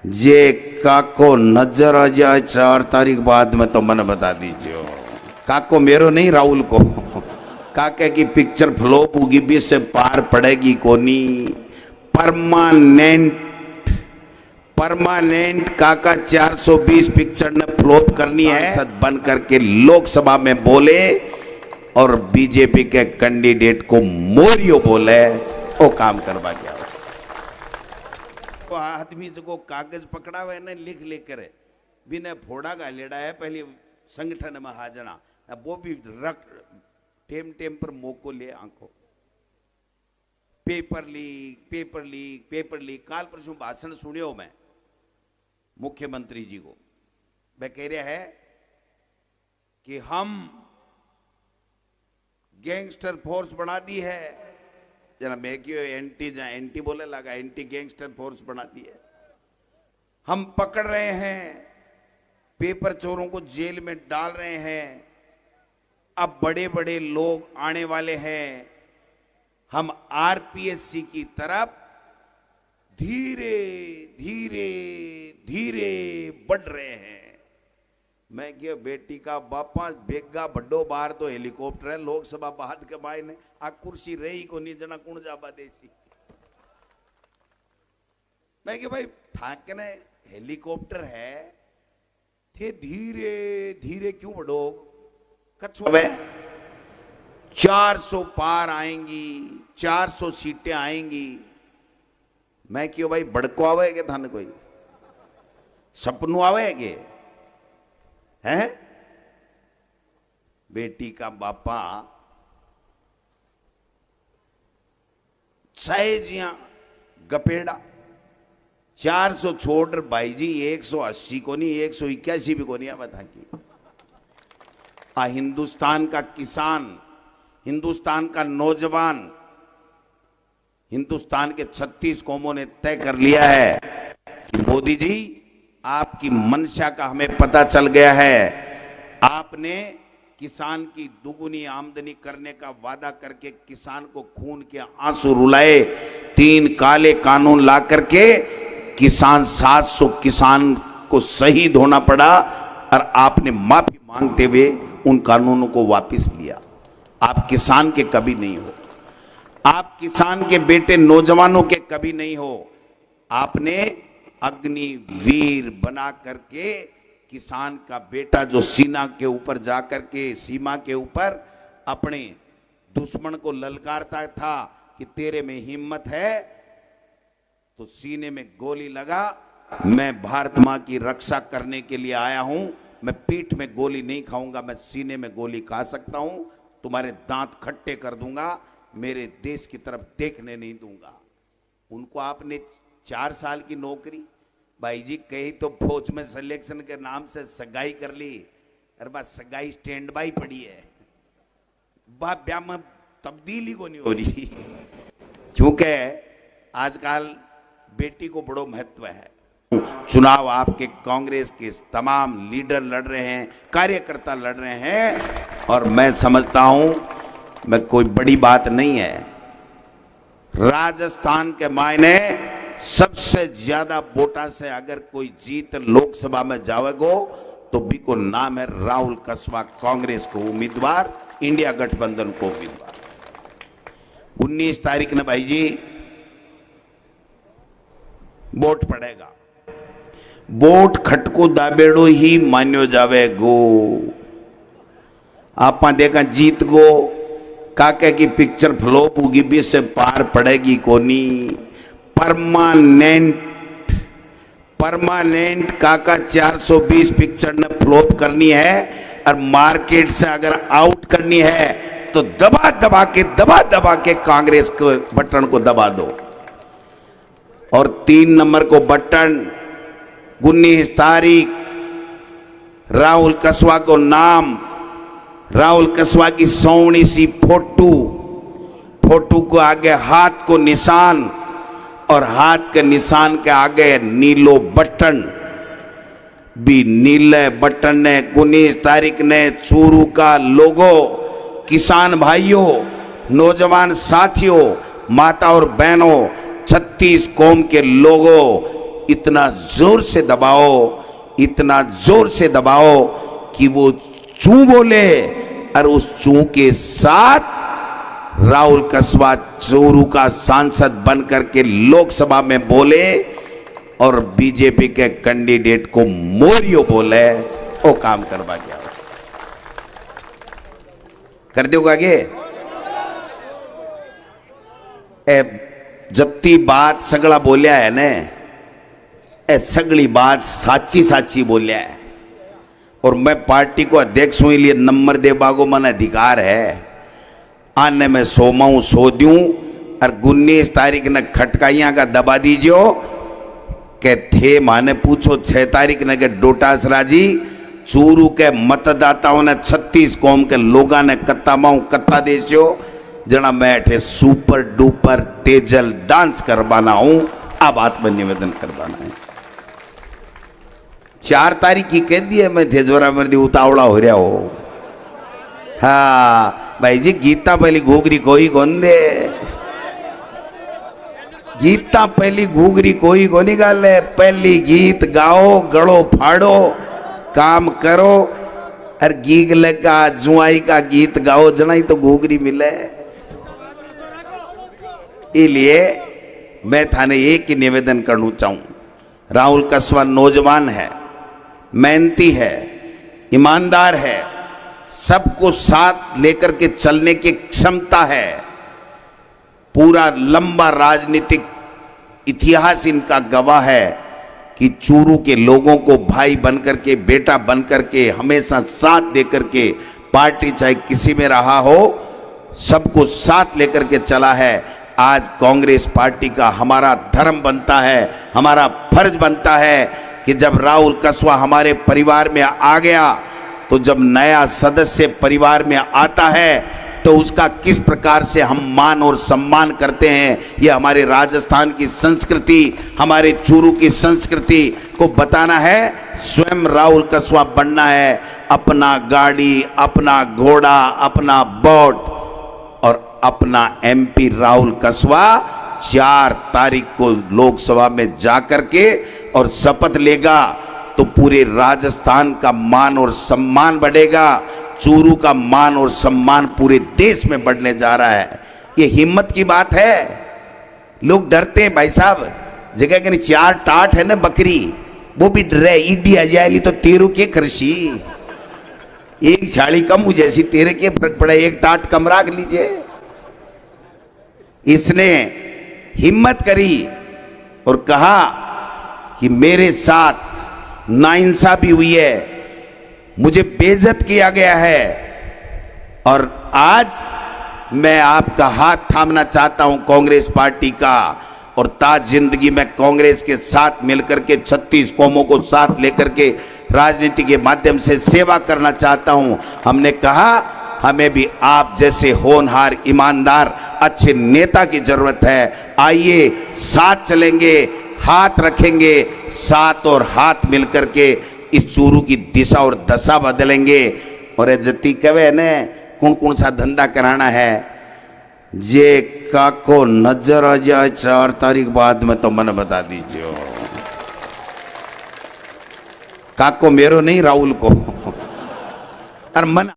जे काको नजर आ जाए 4 तारीख बाद में तो मन बता दीजिए। काको मेरो नहीं, राहुल को। काके की पिक्चर फ्लॉप होगी भी से पार पड़ेगी कोनी। परमानेंट परमानेंट काका 420 पिक्चर ने फ्लॉप करनी है। सद बन करके लोकसभा में बोले और बीजेपी के कैंडिडेट को मोरियो बोले, वो काम करवा गया। आदमी जो कागज पकड़ा हुआ है लिख लिख कर बिना फोड़ा का लेड़ा है पहले संगठन में हाजना, वो भी रख टेम टेम पर मोको ले आंखों। Paper leak paper leak paper leak. काल परसों भाषण सुनियो मैं मुख्यमंत्री जी को, वह कह रहा है कि हम गैंगस्टर फोर्स बना दी है। जना मैं क्यों एंटी बोले लगा, एंटी गैंगस्टर फोर्स बना दी है। हम पकड़ रहे हैं, पेपर चोरों को जेल में डाल रहे हैं। अब बड़े बड़े लोग आने वाले हैं। हम आरपीएससी की तरफ धीरे धीरे धीरे बढ़ रहे हैं। मैं क्या बेटी का बापा बेगा बड्डो बाहर तो हेलीकॉप्टर है, लोकसभा बाद के बाई ने आ कुर्सी रही को नहीं जना कुण जाबा देसी। मैं क्या भाई ठाकने हेलीकॉप्टर है थे, धीरे धीरे क्यों बढ़ो। कछुआ 400 पार आएंगी, 400 सीटें आएंगी। मैं क्यों भाई बड़को आवे के थाने कोई सपनू आवे के है। बेटी का बापा सहेजियां गपेड़ा 400 छोड़ भाई जी 180 को नहीं 181 भी को नहीं बता की। हिंदुस्तान का किसान, हिंदुस्तान का नौजवान, हिंदुस्तान के 36 कौमों ने तय कर लिया है कि मोदी जी आपकी मंशा का हमें पता चल गया है। आपने किसान की दुगुनी आमदनी करने का वादा करके किसान को खून के आंसू रुलाए। 3 काले कानून ला करके किसान 700 किसान को शहीद होना पड़ा और आपने माफी मांगते हुए उन कानूनों को वापस लिया। आप किसान के कभी नहीं हो, आप किसान के बेटे नौजवानों के कभी नहीं हो। आपने अग्निवीर बना करके किसान का बेटा जो सीमा के ऊपर जाकर के सीमा के ऊपर अपने दुश्मन को ललकारता था कि तेरे में हिम्मत है तो सीने में गोली लगा। मैं भारत मां की रक्षा करने के लिए आया हूं, मैं पीठ में गोली नहीं खाऊंगा, मैं सीने में गोली खा सकता हूं, तुम्हारे दांत खट्टे कर दूंगा, मेरे देश की तरफ देखने नहीं दूंगा। उनको आपने 4 साल की नौकरी, भाई जी कहीं तो फौज में सिलेक्शन के नाम से सगाई कर ली, अरे बस सगाई स्टैंड बाई पड़ी है, बाप ब्याह में तब्दीली को नहीं हो रही। क्योंकि आजकल बेटी को बड़ो महत्व है। चुनाव आपके कांग्रेस के तमाम लीडर लड़ रहे हैं, कार्यकर्ता लड़ रहे हैं और मैं समझता हूं मैं कोई बड़ी बात नहीं है। राजस्थान के मायने सबसे ज्यादा वोटा से अगर कोई जीत लोकसभा में जावेगो तो भी को नाम है राहुल कसवा, कांग्रेस को उम्मीदवार, इंडिया गठबंधन को उम्मीदवार। 19 तारीख ने भाई जी वोट पड़ेगा। वोट खटको दाबेड़ो ही मान्यो जावेगो। आप देखा जीत गो काके की पिक्चर फ्लॉप होगी भी से पार पड़ेगी कोनी। परमानेंट परमानेंट काका 420 पिक्चर ने फ्लॉप करनी है और मार्केट से अगर आउट करनी है तो दबा दबा के कांग्रेस के बटन को दबा दो। और 3 नंबर को बटन 19 तारीख राहुल कसवा को नाम, राहुल कसवा की सोनी सी फोटो को आगे हाथ को निशान और हाथ के निशान के आगे नीलो बटन, भी नीले बटन ने 19 तारीख ने चूरू का लोगो। किसान भाइयों, नौजवान साथियों, माता और बहनों, 36 कौम के लोगों, इतना जोर से दबाओ, इतना जोर से दबाओ कि वो चू बोले और उस चू के साथ राहुल कसवा चूरू का सांसद बनकर के लोकसभा में बोले और बीजेपी के कैंडिडेट को मोरियो बोले। वो काम करवा गया, कर दोगे आगे। जत्ती बात सगला बोलिया है ने, सगली बात साची साची बोलिया है। और मैं पार्टी को अध्यक्ष हूं, लिए नंबर दे बागो मन अधिकार है। आने में सोमाऊं सो दूं और 19 तारीख ने खटकाइया का दबा दीजियो के थे माने पूछो 6 तारीख ने के डोटासरा जी चूरू के मतदाताओं ने 36 कौम के लोगों ने कत्ता माऊ कत्ता देशो जना मैं सुपर डुपर तेजल डांस करवाना हूं। आ बात में निवेदन करवाना है। 4 तारीख की कह दी है, मैं थे जोरा मर्दी उतावला हो रहा हो। हाँ भाई जी, गीता पहली घूगरी कोई कौन दे, गीता पहली घूगरी कोई कोनी गाले। पहली गीत गाओ, गड़ो फाड़ो, काम करो और गीग लगा जुआई का गीत गाओ, जनाई तो घूगरी मिले। इसलिए मैं थाने एक ही निवेदन करना चाहूं, राहुल कसवा नौजवान है, मेहनती है, ईमानदार है, सबको साथ लेकर के चलने की क्षमता है। पूरा लंबा राजनीतिक इतिहास इनका गवाह है कि चूरू के लोगों को भाई बनकर के, बेटा बनकर के, हमेशा साथ देकर के, पार्टी चाहे किसी में रहा हो, सबको साथ लेकर के चला है। आज कांग्रेस पार्टी का हमारा धर्म बनता है, हमारा फर्ज बनता है कि जब राहुल कसवा हमारे परिवार में आ गया तो जब नया सदस्य परिवार में आता है तो उसका किस प्रकार से हम मान और सम्मान करते हैं, ये हमारे राजस्थान की संस्कृति, हमारे चूरू की संस्कृति को बताना है। स्वयं राहुल कसवा बनना है, अपना गाड़ी, अपना घोड़ा, अपना बोट और अपना एमपी राहुल कसवा 4 तारीख को लोकसभा में जाकर के और शपथ लेगा तो पूरे राजस्थान का मान और सम्मान बढ़ेगा, चूरू का मान और सम्मान पूरे देश में बढ़ने जा रहा है। ये हिम्मत की बात है। लोग डरते हैं भाई साहब, जगह के 4 टाट है ना बकरी, वो भी डरे ईडी आ जाएगी तो तेरू के कृषि एक झाड़ी कम हो जैसी तेरे के फर्क पड़ा, एक टाट कम रख लीजिए। इसने हिम्मत करी और कहा कि मेरे साथ नाइंसाफी हुई है, मुझे बेइज्जत किया गया है और आज मैं आपका हाथ थामना चाहता हूं कांग्रेस पार्टी का और ताज जिंदगी में कांग्रेस के साथ मिलकर के 36 कौमों को साथ लेकर के राजनीति के माध्यम से सेवा करना चाहता हूं। हमने कहा हमें भी आप जैसे होनहार, ईमानदार, अच्छे नेता की जरूरत है। आइए साथ चलेंगे, हाथ रखेंगे साथ और हाथ मिलकर के इस चूरू की दिशा और दशा बदलेंगे। और जति कवे ने कौन कौन सा धंधा कराना है, जे काको नजर आ जाए 4 तारीख बाद में तो मन बता दीजिए। काको मेरो नहीं, राहुल को। और मन